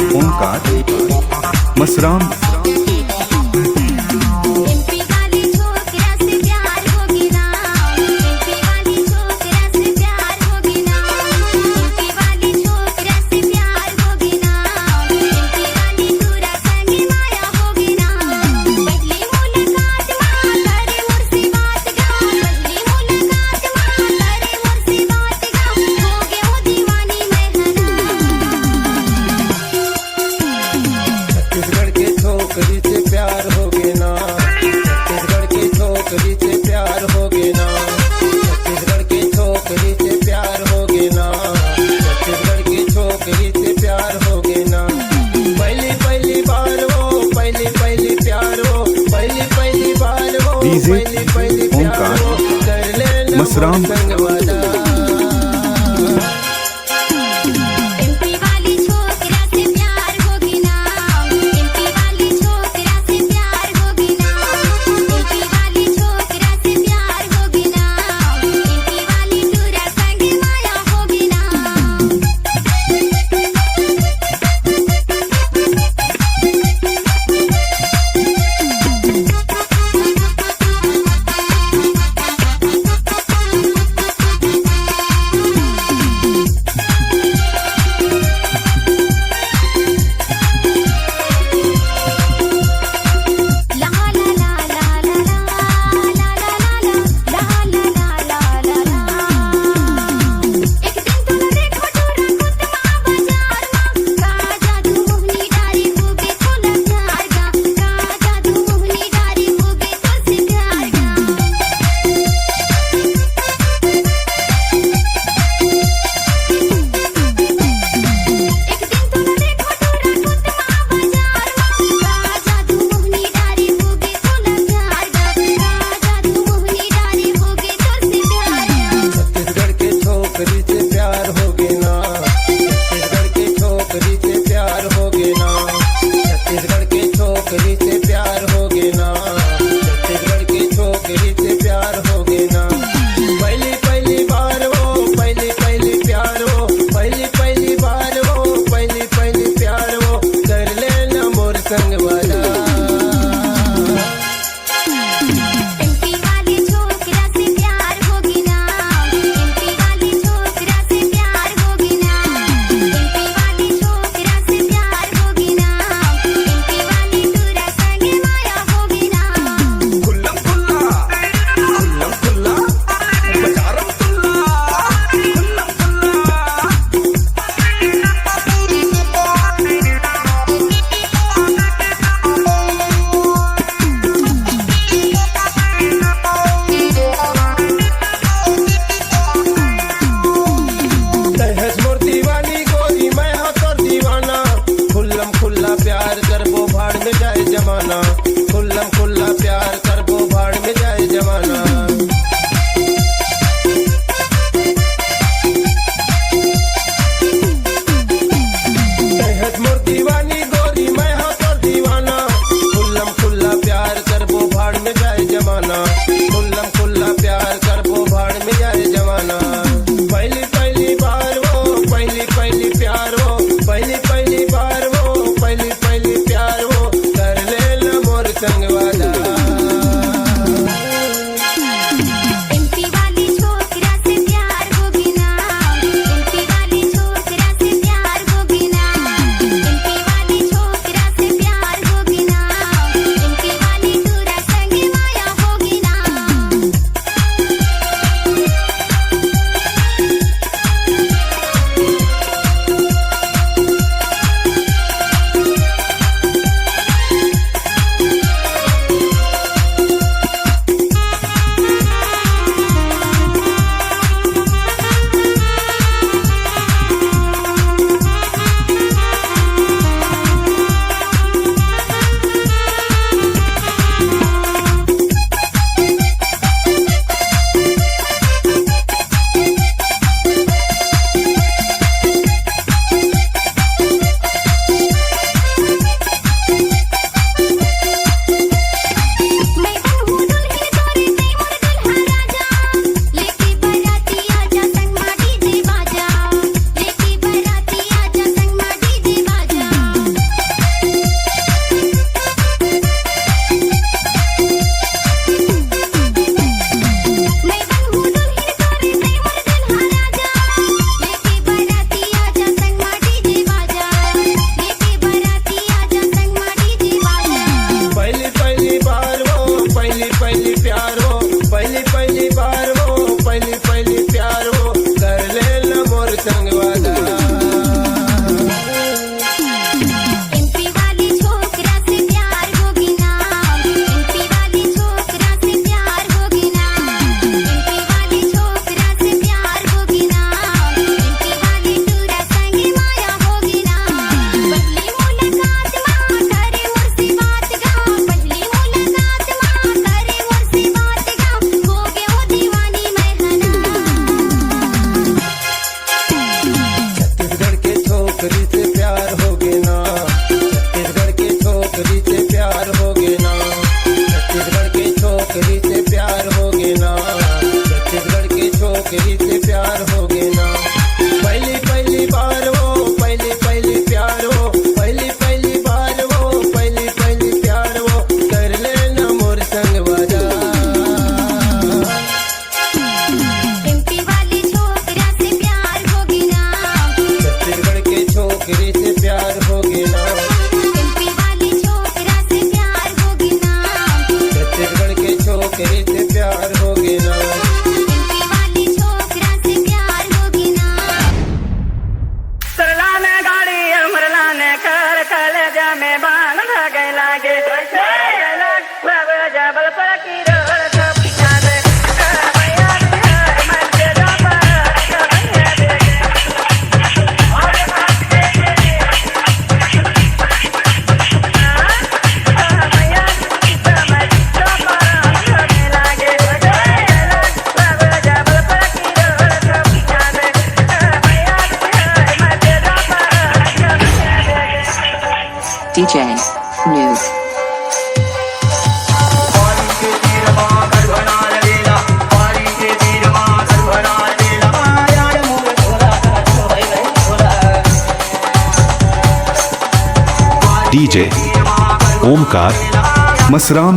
ओंकार मसराम। छोकरी से प्यार होगे ना, छत्तीसगढ़ की छोकरी से प्यार होगे ना, छत्तीसगढ़ की छोकरी से प्यार होगे ना, छत्तीसगढ़ की छोकरी से प्यार होगे ना। पहली पहली बार वो पहली पहली प्यार हो, पहली पहली बार वो पहली पहली प्यार हो, कर लेना मसराम संग वाला। छोकरी से प्यार होगे ना, छत्तीसगढ़ की छोकरी से प्यार होगे ना, छत्तीसगढ़ की छोकरी से प्यार होगे ना, छत्तीसगढ़ की छोकरी से प्यार होगे ना। पहली पहली बार वो पहली पहली प्यार हो, पहली पहली बार वो पहली पहली प्यार हो, कर लेना मोर संग वाला। प्यार करबो भाड़ में जाए जमाना, खुल्लम खुल्ला प्यार करबो भाड़ में जाए जमाना। मोर दीवानी गोरी मैं हाँ तोर दीवाना, खुल्लम खुल्ला प्यार करबो भाड़ में जाए जमाना, खुल्लम खुल्ला प्यार करबो भाड़ में जाए जमाना। पहली पहली बार वो पहली पहली प्यार हो, पहली पहली बार वो पहली पहली प्यार हो, कर लेना मोर संग वाला। एमपी वाली छोकरा से प्यार होगी ना, एमपी वाली प्यार होगे ना, छत्तीसगढ़ के छोकरी से प्यार होगे ना, छत्तीसगढ़ के छोकरी से प्यार होगे ना, छत्तीसगढ़ के छोकरी से प्यार होगे ना। पहली पहली बार वो पहली पहली प्यार हो, पहली पहली बार वो पहली पहली प्यार वो कर लेना मोर संग बाजा। एमपी वाली छोकरा से प्यार होगी ना, छत्तीसगढ़ के छोकरी से प्यार होगे ना, एमपी वाली छोकरा से प्यार होगी ना, छत्तीसगढ़ के छोकरी से प्यार होगे ना। एमपी वाली छोकरा से प्यार होगी ना। सरला ने गाड़ी अमरला ने कर कलेजा में बांध गए लागे जबलपुर की रोड सब याद भैया मन के जापा भैया समझ जापा लागे जबलपुर की रोड सब याद भैया मन के जापा DJ News. DJ Omkar Masram